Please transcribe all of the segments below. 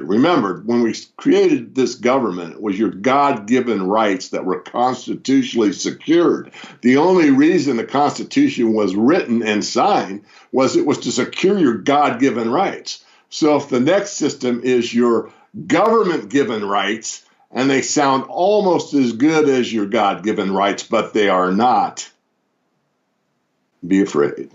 Remember, when we created this government, it was your God-given rights that were constitutionally secured. The only reason the Constitution was written and signed was it was to secure your God-given rights. So if the next system is your government-given rights, and they sound almost as good as your God-given rights, but they are not, be afraid.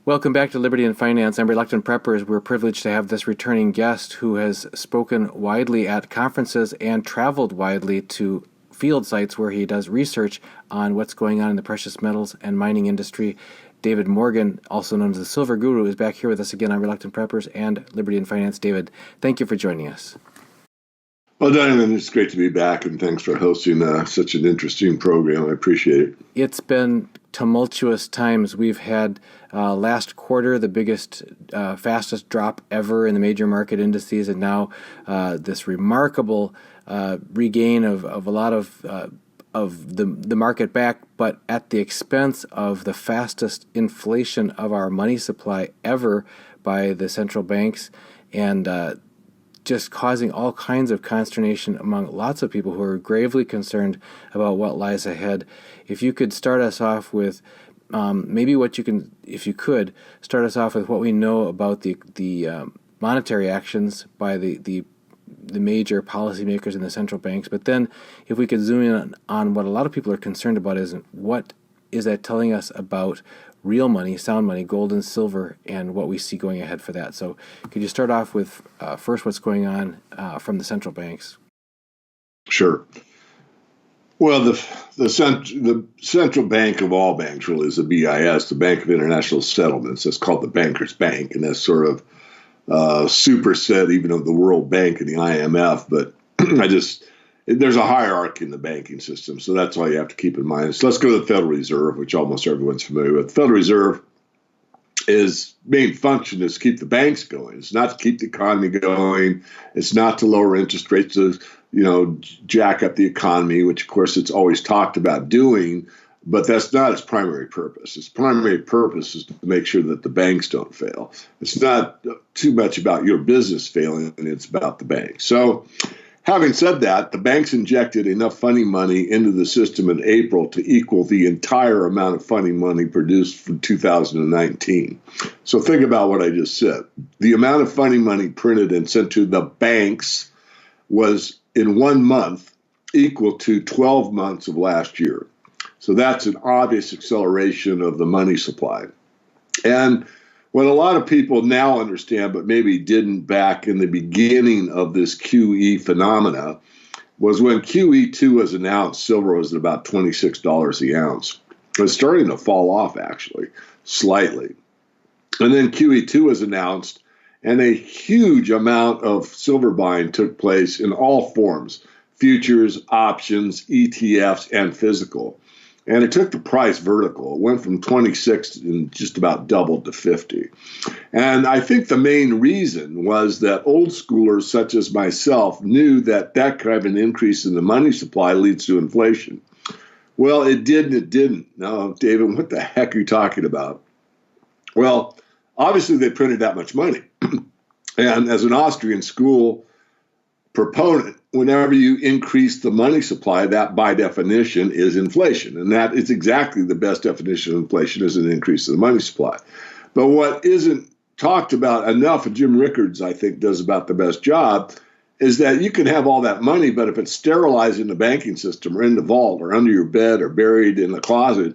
Welcome back to Liberty and Finance. I'm Reluctant Preppers. We're privileged to have this returning guest who has spoken widely at conferences and traveled widely to field sites where he does research on what's going on in the precious metals and mining industry. David Morgan, also known as the Silver Guru, is back here with us again on Reluctant Preppers and Liberty and Finance. David, thank you for joining us. Well, Diamond, it's great to be back, and thanks for hosting such an interesting program. I appreciate it. It's been tumultuous times. We've had last quarter the biggest, fastest drop ever in the major market indices, and now this remarkable regain of a lot of the market back, but at the expense of the fastest inflation of our money supply ever by the central banks, and just causing all kinds of consternation among lots of people who are gravely concerned about what lies ahead. If you could start us off with maybe what you can, if you could, start us off with what we know about the monetary actions by the major policymakers and the central banks. But then if we could zoom in on what a lot of people are concerned about is what is that telling us about real money, sound money, gold and silver, and what we see going ahead for that. So could you start off with first what's going on from the central banks? Sure. Well, the central bank of all banks really is the BIS, the Bank of International Settlements. That's called the Bankers Bank, and that's sort of superset even of the World Bank and the IMF. But there's a hierarchy in the banking system, so that's all you have to keep in mind. So let's go to the Federal Reserve, which almost everyone's familiar with. The Federal Reserve, its main function is to keep the banks going. It's not to keep the economy going. It's not to lower interest rates to, jack up the economy, which of course it's always talked about doing, but that's not its primary purpose. Its primary purpose is to make sure that the banks don't fail. It's not too much about your business failing, it's about the banks. So having said that, the banks injected enough funding money into the system in April to equal the entire amount of funding money produced for 2019. So think about what I just said. The amount of funding money printed and sent to the banks was, in 1 month, equal to 12 months of last year. So that's an obvious acceleration of the money supply. And what a lot of people now understand, but maybe didn't back in the beginning of this QE phenomena, was when QE2 was announced, silver was at about $26 the ounce. It was starting to fall off, actually, slightly. And then QE2 was announced, and a huge amount of silver buying took place in all forms: futures, options, ETFs, and physical. And it took the price vertical. It went from 26 and just about doubled to 50. And I think the main reason was that old schoolers such as myself knew that that kind of an increase in the money supply leads to inflation. Well, it did and it didn't. Now, David, what the heck are you talking about? Well, obviously they printed that much money. And as an Austrian school proponent, whenever you increase the money supply, that by definition is inflation. And that is exactly the best definition of inflation, is an increase in the money supply. But what isn't talked about enough, and Jim Rickards, I think, does about the best job, is that you can have all that money, but if it's sterilized in the banking system or in the vault or under your bed or buried in the closet,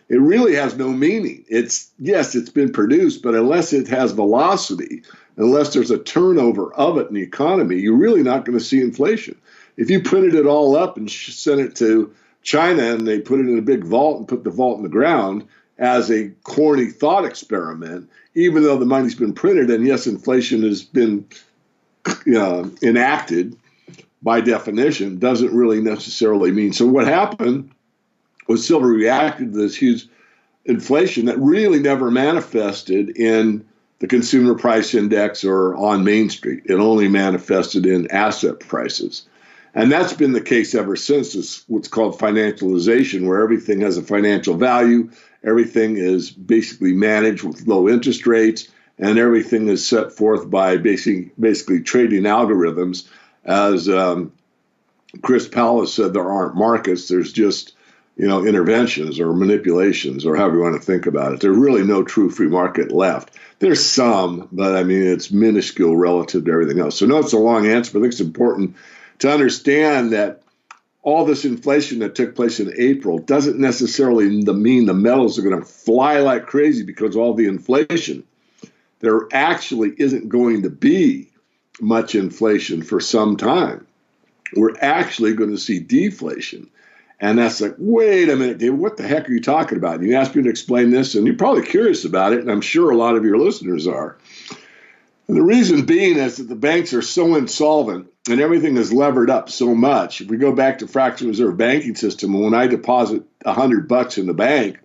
it really has no meaning. It's been produced, but unless it has velocity, unless there's a turnover of it in the economy, you're really not going to see inflation. If you printed it all up and sent it to China and they put it in a big vault and put the vault in the ground as a corny thought experiment, even though the money's been printed and yes, inflation has been enacted by definition, doesn't really necessarily mean. So what happened was silver reacted to this huge inflation that really never manifested in the consumer price index or on Main Street. It only manifested in asset prices. And that's been the case ever since. It's what's called financialization, where everything has a financial value, everything is basically managed with low interest rates, and everything is set forth by basically trading algorithms. As Chris Pallas said, there aren't markets, there's just interventions or manipulations, or however you want to think about it. There's really no true free market left. There's some, but I mean, it's minuscule relative to everything else. So no, it's a long answer, but I think it's important to understand that all this inflation that took place in April doesn't necessarily mean the metals are going to fly like crazy because of all the inflation. There actually isn't going to be much inflation for some time. We're actually going to see deflation. And that's like, wait a minute, David, what the heck are you talking about? And you asked me to explain this, and you're probably curious about it, and I'm sure a lot of your listeners are. And the reason being is that the banks are so insolvent and everything is levered up so much. If we go back to fractional reserve banking system, when I deposit $100 in the bank,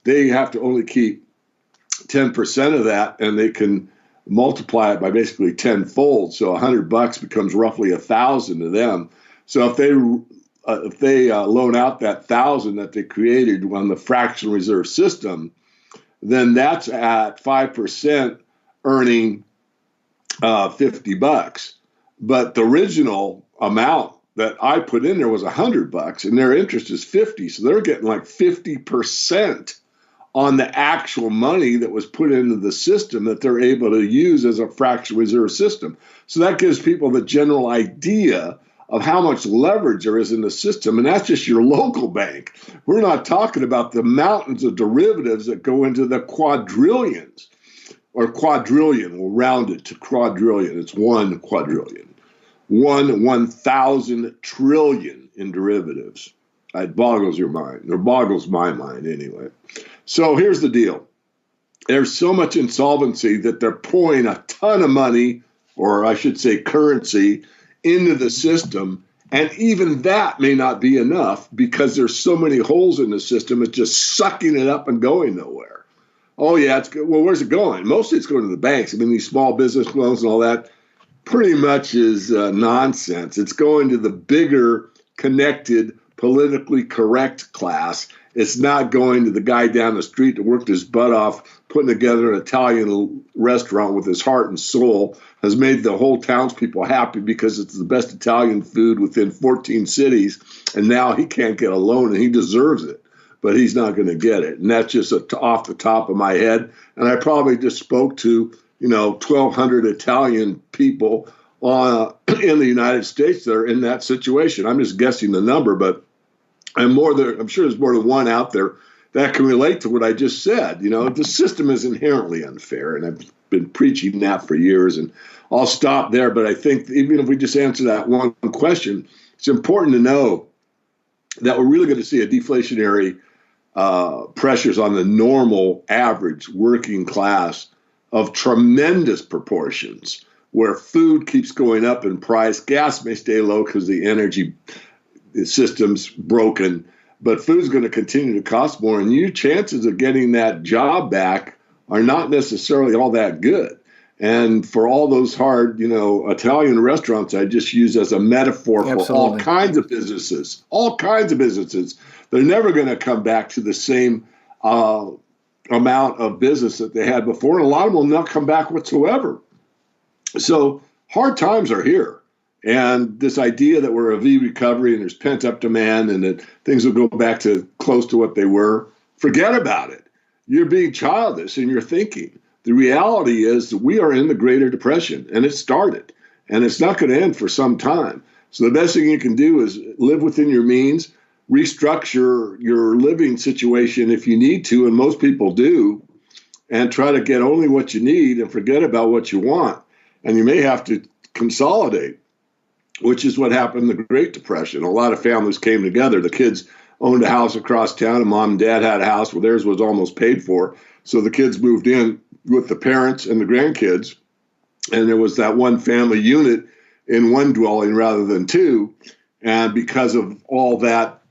they have to only keep 10% of that, and they can multiply it by basically tenfold. So $100 becomes roughly 1,000 to them. So if they loan out that 1,000 that they created on the fractional reserve system, then that's at 5% earning $50. But the original amount that I put in there was $100, and their interest is 50. So they're getting like 50% on the actual money that was put into the system that they're able to use as a fractional reserve system. So that gives people the general idea of how much leverage there is in the system. And that's just your local bank. We're not talking about the mountains of derivatives that go into the quadrillions, or quadrillion. We'll round it to quadrillion. It's 1 quadrillion. 1,000 trillion in derivatives. It boggles your mind, or boggles my mind anyway. So here's the deal. There's so much insolvency that they're pouring a ton of money, or I should say currency, into the system. And even that may not be enough because there's so many holes in the system, it's just sucking it up and going nowhere. Oh, yeah, it's good. Well, where's it going? Mostly it's going to the banks. I mean, these small business loans and all that pretty much is nonsense. It's going to the bigger, connected, politically correct class. It's not going to the guy down the street that worked his butt off putting together an Italian restaurant with his heart and soul, has made the whole townspeople happy because it's the best Italian food within 14 cities, and now he can't get a loan, and he deserves it, but he's not going to get it. And that's just off the top of my head. And I probably just spoke to 1,200 Italian people in the United States that are in that situation. I'm just guessing the number, but I'm sure there's more than one out there that can relate to what I just said. The system is inherently unfair, and I've been preaching that for years, and I'll stop there. But I think even if we just answer that one question, it's important to know that we're really going to see a deflationary pressures on the normal average working class of tremendous proportions, where food keeps going up in price. Gas may stay low because the energy system's broken, but food's going to continue to cost more, and your chances of getting that job back are not necessarily all that good. And for all those hard, Italian restaurants, I just use as a metaphor for Absolutely. all kinds of businesses, they're never going to come back to the same amount of business that they had before, and a lot of them will not come back whatsoever. So hard times are here. And this idea that we're a V recovery and there's pent-up demand and that things will go back to close to what they were, forget about it. You're being childish in your thinking. The reality is that we are in the Greater Depression, and it started, and it's not going to end for some time. So the best thing you can do is live within your means, restructure your living situation if you need to, and most people do, and try to get only what you need and forget about what you want. And you may have to consolidate, which is what happened in the Great Depression. A lot of families came together. The kids owned a house across town, and mom and dad had a house where theirs was almost paid for. So the kids moved in with the parents and the grandkids, and there was that one family unit in one dwelling rather than two. And because of all that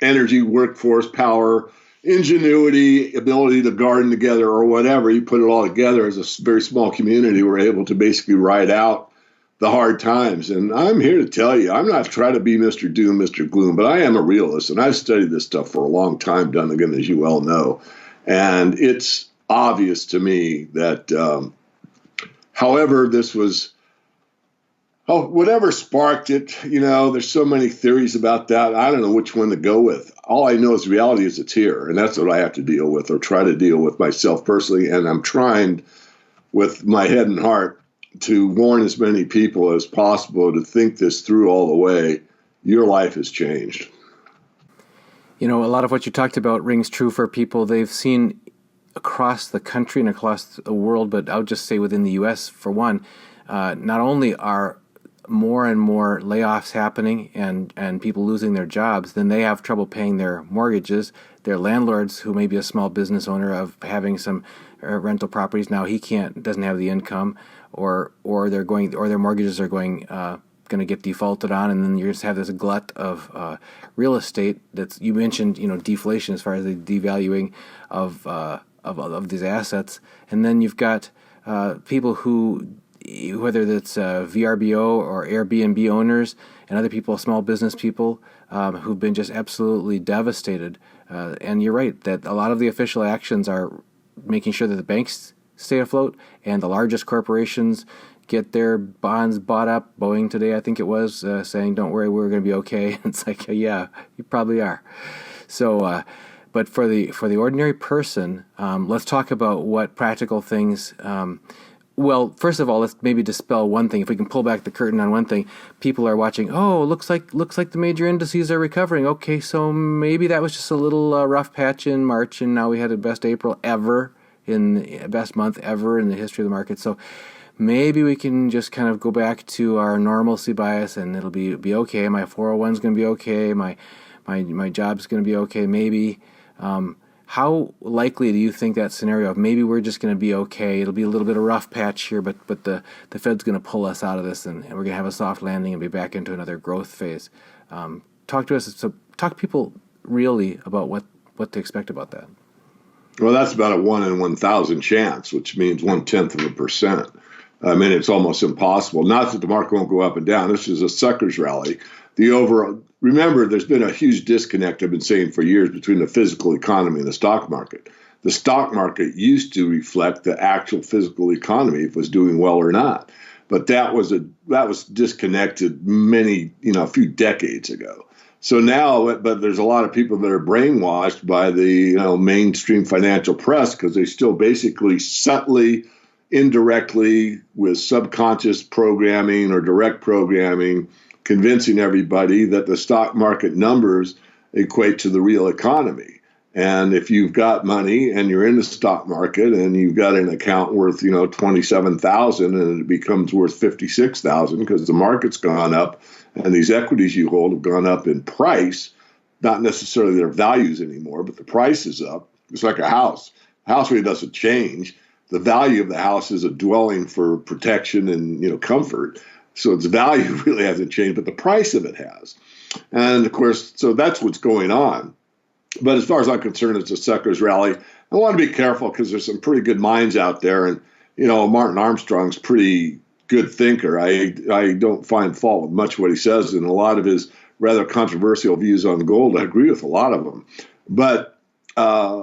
energy, workforce, power, ingenuity, ability to garden together, or whatever. You put it all together as a very small community. We're able to basically ride out the hard times. And I'm here to tell you, I'm not trying to be Mr. Doom, Mr. Gloom, but I am a realist, and I've studied this stuff for a long time, Dunnigan, as you well know. And it's obvious to me that, however, this was, whatever sparked it, there's so many theories about that. I don't know which one to go with. All I know is reality is it's here, and that's what I have to deal with or try to deal with myself personally. And I'm trying with my head and heart to warn as many people as possible to think this through all the way. Your life has changed. A lot of what you talked about rings true for people. They've seen across the country and across the world, but I'll just say within the U.S. for one, not only are more and more layoffs happening and people losing their jobs, then they have trouble paying their mortgages. Their landlords, who may be a small business owner of having some rental properties, now doesn't have the income, or their mortgages are going to get defaulted on, and then you just have this glut of real estate. That's, you mentioned, deflation as far as the devaluing of these assets, and then you've got people who, whether that's VRBO or Airbnb owners and other people, small business people, who've been just absolutely devastated. And you're right that a lot of the official actions are making sure that the banks stay afloat and the largest corporations get their bonds bought up. Boeing today, I think it was, saying, "Don't worry, we're going to be okay." It's like, yeah, you probably are. So, but for the ordinary person, let's talk about what practical things. Well, first of all, let's maybe dispel one thing. If we can pull back the curtain on one thing, people are watching. Oh, looks like the major indices are recovering. Okay, so maybe that was just a little rough patch in March, and now we had the best April ever, best month ever in the history of the market. So maybe we can just kind of go back to our normalcy bias, and it'll be okay. My 401 is going to be okay. My job's going to be okay. Maybe. How likely do you think that scenario of maybe we're just going to be okay, it'll be a little bit of rough patch here, but the Fed's going to pull us out of this, and we're going to have a soft landing and be back into another growth phase? Talk to people really about what to expect about that. Well, that's about a 1 in 1,000 chance, which means 0.1%. I mean, it's almost impossible. Not that the market won't go up and down. This is a sucker's rally. Remember, there's been a huge disconnect, I've been saying for years, between the physical economy and the stock market. The stock market used to reflect the actual physical economy, if it was doing well or not. But that was disconnected a few decades ago. So now, but there's a lot of people that are brainwashed by the mainstream financial press, because they still basically subtly, indirectly, with subconscious programming or direct programming, convincing everybody that the stock market numbers equate to the real economy. And if you've got money and you're in the stock market and you've got an account worth, $27,000 and it becomes worth $56,000 because the market's gone up and these equities you hold have gone up in price, not necessarily their values anymore, but the price is up. It's like a house. A house really doesn't change. The value of the house is a dwelling for protection and, comfort. So its value really hasn't changed, but the price of it has. And of course, so that's what's going on. But as far as I'm concerned, it's a sucker's rally. I want to be careful because there's some pretty good minds out there. And, Martin Armstrong's pretty good thinker. I don't find fault with much of what he says, and a lot of his rather controversial views on gold, I agree with a lot of them. But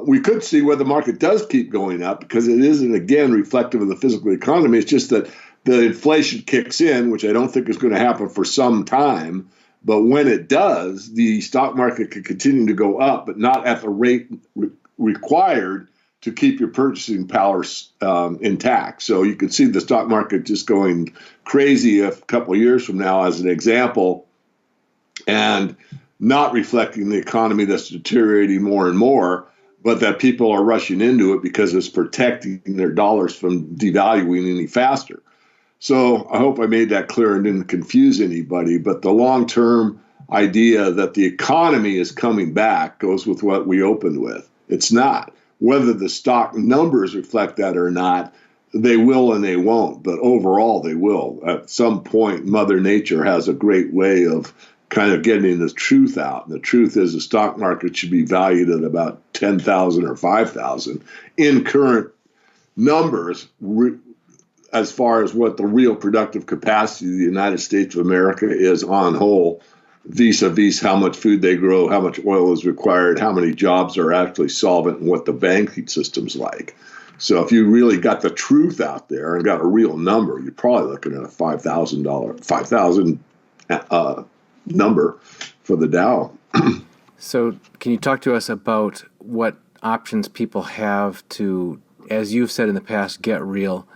we could see where the market does keep going up, because it isn't, again, reflective of the physical economy. It's just that the inflation kicks in, which I don't think is going to happen for some time. But when it does, the stock market could continue to go up, but not at the rate required to keep your purchasing power intact. So you could see the stock market just going crazy a couple of years from now, as an example, and not reflecting the economy that's deteriorating more and more, but that people are rushing into it because it's protecting their dollars from devaluing any faster. So I hope I made that clear and didn't confuse anybody. But the long-term idea that the economy is coming back goes with what we opened with. It's not. Whether the stock numbers reflect that or not, they will and they won't. But overall, they will. At some point, Mother Nature has a great way of kind of getting the truth out. And the truth is the stock market should be valued at about 10,000 or 5,000 in current numbers, as far as what the real productive capacity of the United States of America is on whole, vis-a-vis how much food they grow, how much oil is required, how many jobs are actually solvent, and what the banking system's like. So if you really got the truth out there and got a real number, you're probably looking at a $5,000 number for the Dow. So can you talk to us about what options people have to, as you've said in the past, get real?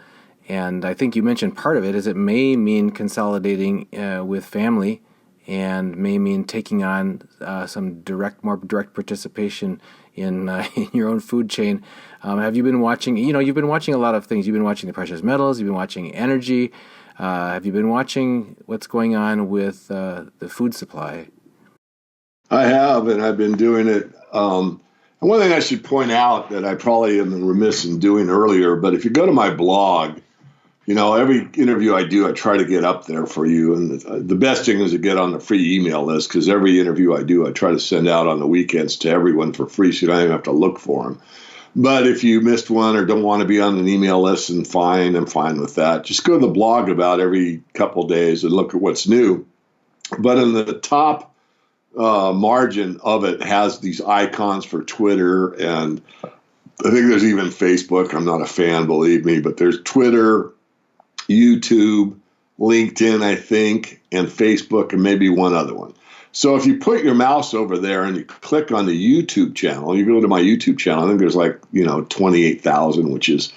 And I think you mentioned part of it is it may mean consolidating with family, and may mean taking on some more direct participation in your own food chain. Have you been watching? You've been watching a lot of things. You've been watching the precious metals. You've been watching energy. Have you been watching what's going on with the food supply? I have, and I've been doing it. And one thing I should point out that I probably am remiss in doing earlier, but if you go to my blog, every interview I do, I try to get up there for you. And the best thing is to get on the free email list, because every interview I do, I try to send out on the weekends to everyone for free, so you don't even have to look for them. But if you missed one or don't want to be on an email list, I'm fine with that. Just go to the blog about every couple days and look at what's new. But in the top margin of it has these icons for Twitter, and I think there's even Facebook. I'm not a fan, believe me, but there's Twitter, YouTube, LinkedIn, I think, and Facebook, and maybe one other one. So if you put your mouse over there and you click on the YouTube channel, you go to my YouTube channel, I think there's 28,000, which is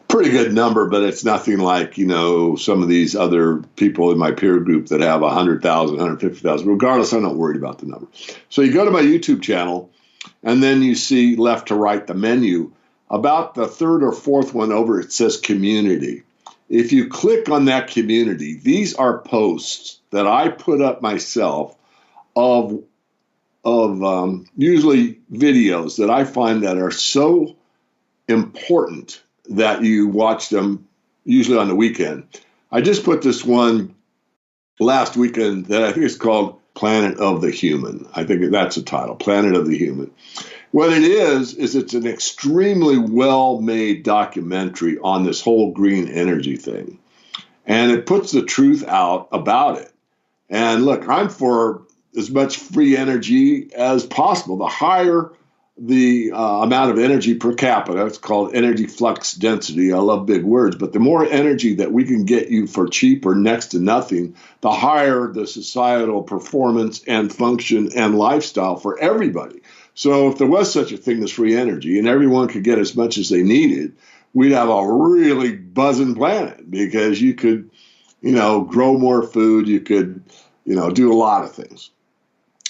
a pretty good number, but it's nothing like, some of these other people in my peer group that have 100,000, 150,000. Regardless, I'm not worried about the number. So you go to my YouTube channel, and then you see left to right the menu. About the third or fourth one over, it says community. If you click on that community, these are posts that I put up myself of usually videos that I find that are so important that you watch them usually on the weekend. I just put this one last weekend that I think is called Planet of the Human. I think that's the title, Planet of the Human. What it is it's an extremely well-made documentary on this whole green energy thing. And it puts the truth out about it. And look, I'm for as much free energy as possible. The higher the amount of energy per capita, it's called energy flux density. I love big words, but the more energy that we can get you for cheap or next to nothing, the higher the societal performance and function and lifestyle for everybody. So if there was such a thing as free energy and everyone could get as much as they needed, we'd have a really buzzing planet, because you could, grow more food, you could, do a lot of things.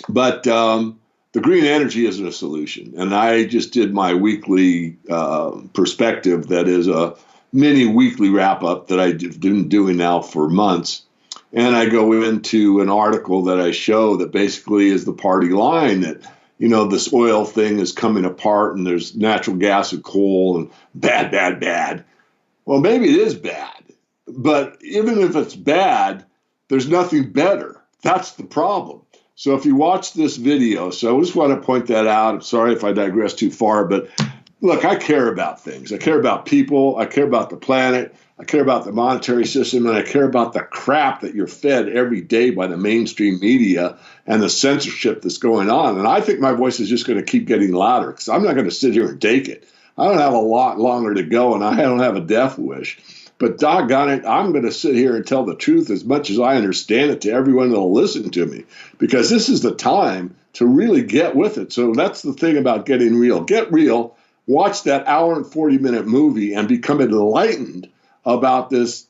But the green energy isn't a solution. And I just did my weekly perspective, that is a mini weekly wrap up that I've been doing now for months. And I go into an article that I show that basically is the party line that, this oil thing is coming apart and there's natural gas and coal and bad. Well, maybe it is bad. But even if it's bad, there's nothing better. That's the problem. So if you watch this video, so I just want to point that out. I'm sorry if I digress too far, but look, I care about things. I care about people. I care about the planet. I care about the monetary system, and I care about the crap that you're fed every day by the mainstream media and the censorship that's going on. And I think my voice is just going to keep getting louder, because I'm not going to sit here and take it. I don't have a lot longer to go, and I don't have a death wish. But doggone it, I'm going to sit here and tell the truth as much as I understand it to everyone that will listen to me, because this is the time to really get with it. So that's the thing about getting real. Get real, watch that hour and 40-minute movie, and become enlightened about this.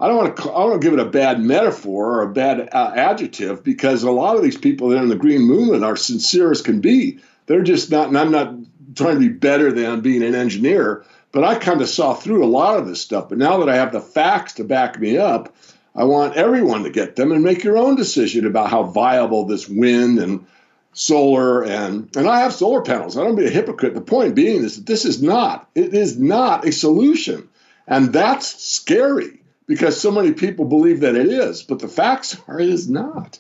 I don't want to give it a bad metaphor or a bad adjective, because a lot of these people that are in the green movement are sincere as can be. They're just not, and I'm not trying to be better than being an engineer, but I kind of saw through a lot of this stuff. But now that I have the facts to back me up, I want everyone to get them and make your own decision about how viable this wind and solar and I have solar panels. I don't be a hypocrite. The point being is that it is not a solution. And that's scary, because so many people believe that it is, but the facts are it is not.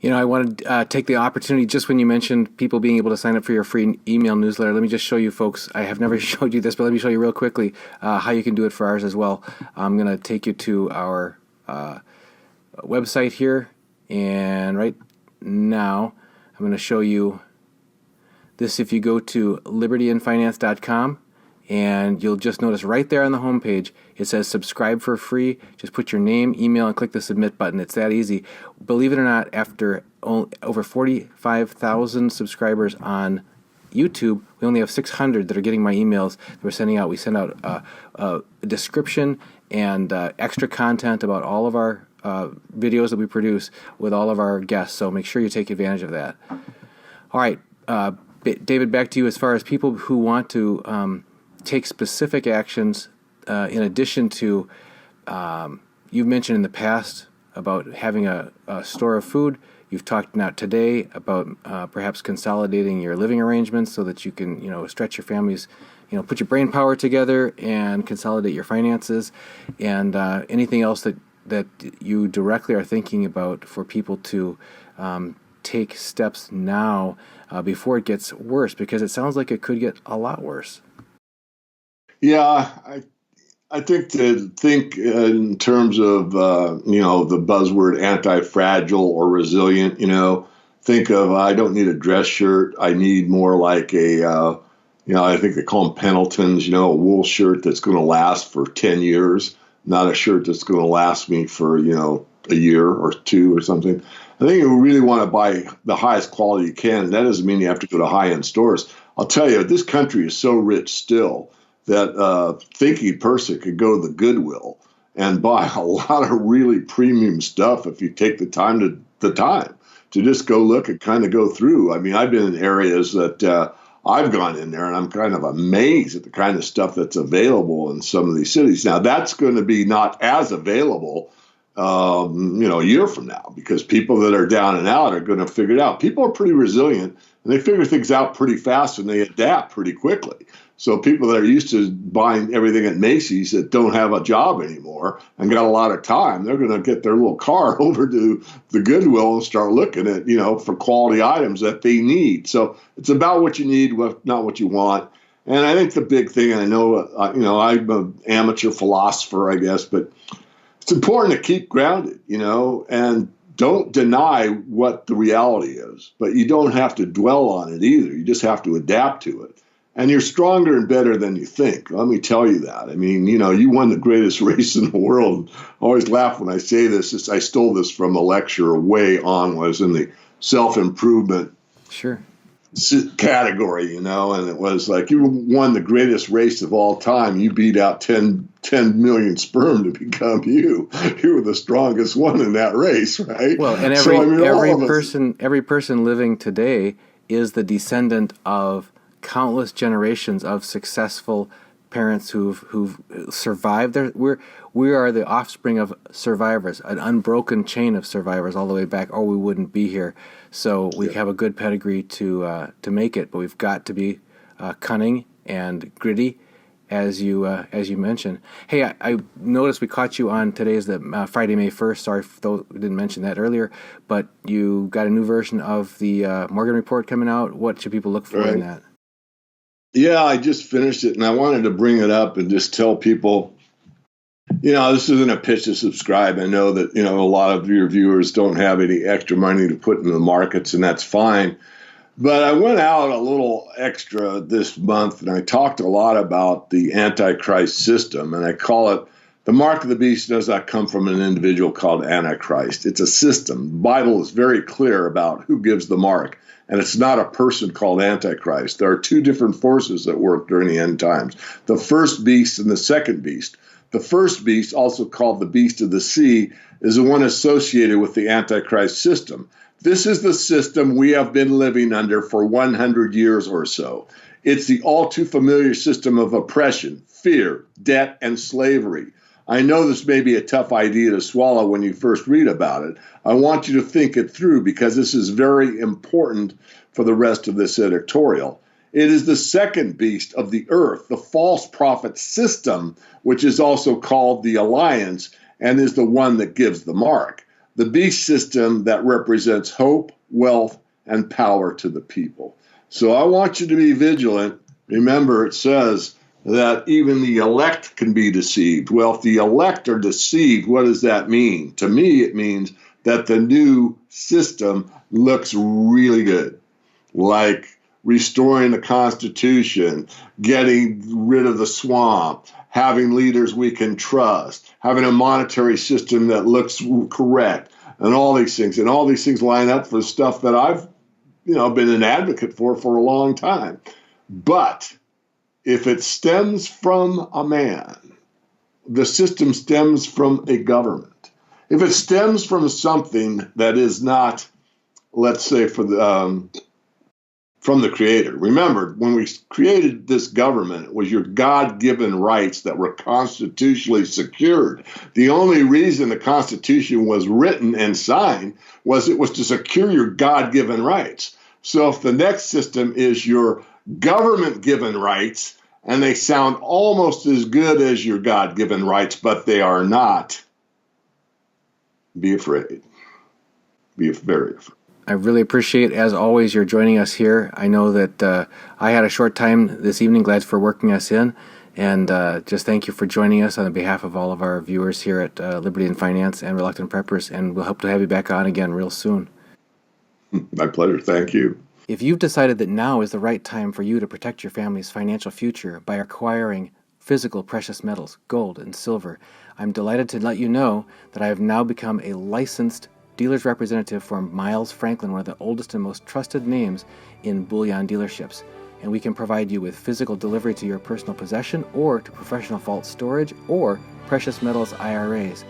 I want to take the opportunity, just when you mentioned people being able to sign up for your free email newsletter, let me just show you folks. I have never showed you this, but let me show you real quickly how you can do it for ours as well. I'm going to take you to our website here, and right now I'm going to show you this. If you go to libertyandfinance.com, and you'll just notice right there on the homepage, it says subscribe for free. Just put your name, email, and click the submit button. It's that easy. Believe it or not, after over 45,000 subscribers on YouTube, we only have 600 that are getting my emails that we're sending out. We send out a description and extra content about all of our videos that we produce with all of our guests. So make sure you take advantage of that. All right, David, back to you. As far as people who want to take specific actions, in addition to, you've mentioned in the past about having a store of food. You've talked now today about perhaps consolidating your living arrangements so that you can, stretch your families, put your brain power together and consolidate your finances, and anything else that you directly are thinking about for people to take steps now before it gets worse, because it sounds like it could get a lot worse. Yeah, I think in terms of the buzzword anti-fragile or resilient. Think of, I don't need a dress shirt. I need more like I think they call them Pendletons. A wool shirt that's going to last for 10 years, not a shirt that's going to last me for a year or two or something. I think you really want to buy the highest quality you can. That doesn't mean you have to go to high-end stores. I'll tell you, this country is so rich still that a thinking person could go to the Goodwill and buy a lot of really premium stuff if you take the time to just go look and kind of go through. I mean, I've been in areas that I've gone in there, and I'm kind of amazed at the kind of stuff that's available in some of these cities. Now, that's going to be not as available a year from now, because people that are down and out are going to figure it out. People are pretty resilient, and they figure things out pretty fast, and they adapt pretty quickly. So people that are used to buying everything at Macy's that don't have a job anymore and got a lot of time, they're going to get their little car over to the Goodwill and start looking at, for quality items that they need. So it's about what you need, not what you want. And I think the big thing, and I know, I'm an amateur philosopher, I guess, but it's important to keep grounded, and don't deny what the reality is. But you don't have to dwell on it either. You just have to adapt to it. And you're stronger and better than you think. Let me tell you that. I mean, you won the greatest race in the world. I always laugh when I say this. I stole this from a lecture way on, was in the self-improvement category, and it was like, you won the greatest race of all time. You beat out 10 million sperm to become you. You were the strongest one in that race, right? Well, and every person living today is the descendant of countless generations of successful parents who've survived. We are the offspring of survivors, an unbroken chain of survivors all the way back, or we wouldn't be here. So we have a good pedigree to make it, but we've got to be cunning and gritty, as you mentioned. Hey, I noticed we caught you on today's the Friday, May 1st. Sorry though we didn't mention that earlier, but you got a new version of the Morgan Report coming out. What should people look for in that? Yeah, I just finished it, and I wanted to bring it up and just tell people, this isn't a pitch to subscribe. I know that, a lot of your viewers don't have any extra money to put in the markets, and that's fine. But I went out a little extra this month, and I talked a lot about the Antichrist system, and I call it, the mark of the beast does not come from an individual called Antichrist. It's a system. The Bible is very clear about who gives the mark. And it's not a person called Antichrist. There are two different forces that work during the end times, the first beast and the second beast. The first beast, also called the beast of the sea, is the one associated with the Antichrist system. This is the system we have been living under for 100 years or so. It's the all too familiar system of oppression, fear, debt, and slavery. I know this may be a tough idea to swallow when you first read about it. I want you to think it through, because this is very important for the rest of this editorial. It is the second beast of the earth, the false prophet system, which is also called the alliance, and is the one that gives the mark. the beast system that represents hope, wealth, and power to the people. So I want you to be vigilant. Remember, it says that even the elect can be deceived. Well, if the elect are deceived, what does that mean? To me, it means that the new system looks really good, like restoring the Constitution, getting rid of the swamp, having leaders we can trust, having a monetary system that looks correct, and all these things. And all these things line up for stuff that I've been an advocate for a long time. But if it stems from a man, the system stems from a government. If it stems from something that is not, let's say, from the Creator. Remember, when we created this government, it was your God-given rights that were constitutionally secured. The only reason the Constitution was written and signed was it was to secure your God-given rights. So if the next system is your government-given rights, and they sound almost as good as your God-given rights, but they are not, be afraid. Be very afraid. I really appreciate, as always, your joining us here. I know that I had a short time this evening. Glad for working us in. And just thank you for joining us on behalf of all of our viewers here at Liberty and Finance and Reluctant Preppers. And we'll hope to have you back on again real soon. My pleasure. Thank you. If you've decided that now is the right time for you to protect your family's financial future by acquiring physical precious metals, gold and silver, I'm delighted to let you know that I have now become a licensed dealer's representative for Miles Franklin, one of the oldest and most trusted names in bullion dealerships. And we can provide you with physical delivery to your personal possession or to professional vault storage or precious metals IRAs.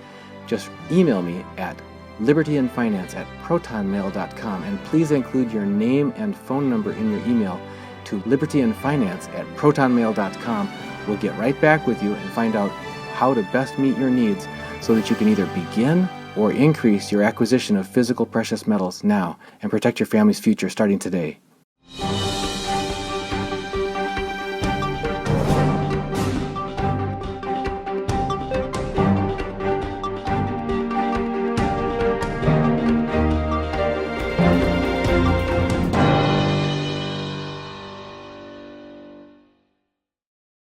Just email me at libertyandfinance@protonmail.com, and please include your name and phone number in your email to libertyandfinance@protonmail.com. We'll get right back with you and find out how to best meet your needs so that you can either begin or increase your acquisition of physical precious metals now and protect your family's future starting today.